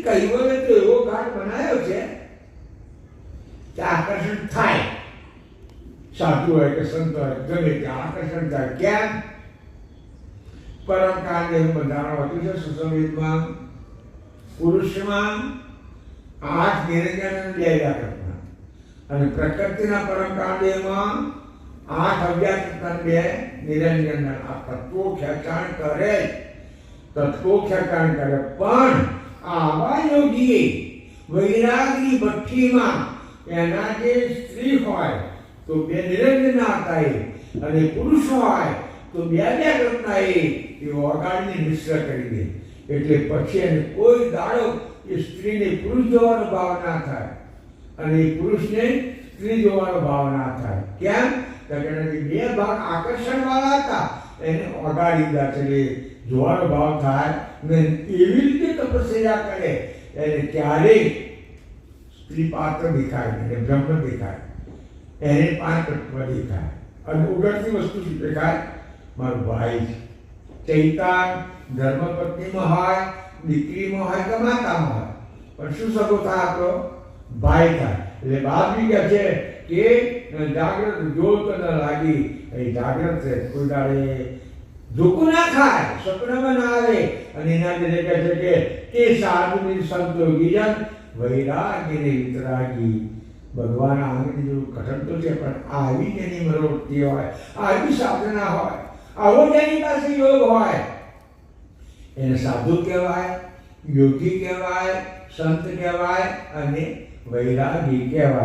કૈવલ્ય તો એવો ઘાટ બનાવ્યો છે કે આકર્ષણ થાય, સાધુ હોય કે સંત હોય ગમે ત્યાં આકર્ષણ થાય. કેમ? પરમ કાળ જેવું બંધારણ હતું છે સુસંવેદમાં. પુરુષમાં 8 નિરંજન અને 2 વ્યાકરણ, અને પ્રકૃતિના પરમ કાળમાં 8 અવ્યાકૃત અને 2 નિરંજન. આ તત્વો ખેંચાણ કરે, તત્વો ખેંચાણ કરે. પણ આવા યોગીએ વૈરાગની ભઠ્ઠીમાં એના જે સ્ત્રી હોય તો 2 નિરંજનના હતા, અને પુરુષ હોય તો 2 વ્યાકરણના એ વગાડીને મિશ્ર કરી દે. એટલે પછી એને કોઈ દાડો એ સ્ત્રીને પુરુષ જોવાનો ભાવ ના થાય, અને એ પુરુષને સ્ત્રી જોવાનો ભાવ ના થાય. કેમ? કારણ કે 2 ભાગ આકર્ષણ વાળા હતા, એને વગાડી દીધા છે જોવાનો ભાવ થાય ને. એવી રીતે તપસ્યા કરે એને ક્યારેય સ્ત્રી પાત્ર દેખાય, એને બ્રહ્મ દેખાય, એને 5 તત્વ દેખાય. અને ઉગડતી વસ્તુ શું દેખાય? મારો ભાઈ ચૈતાન ધર્મપત્નીમાં હોય, દીકરીમાં હોય કે માતામાં હોય, પણ શું સગો થાય? આપણો ભાઈ થાય. એટલે બાપજી કહે છે કે જાગ્રત જોત ન લાગી, એ જાગ્રત છે, કોઈ દાડે ધોકું ના ખાય, સપનામાં ના આવે. અને એના લીધે કહે છે કે તે સાધુની સંતોગીજન વૈરાગીને વિતરાગી. ભગવાન આંગળી જેવું કઠણ તો છે, પણ આવી જેની મરોડતી હોય, આવી સાધના હોય, આવો જેની પાસે યોગ હોય, એને સાધુ કહેવાય, યોગી કહેવાય, સંત કહેવાય અને વૈરાગી કહેવાય.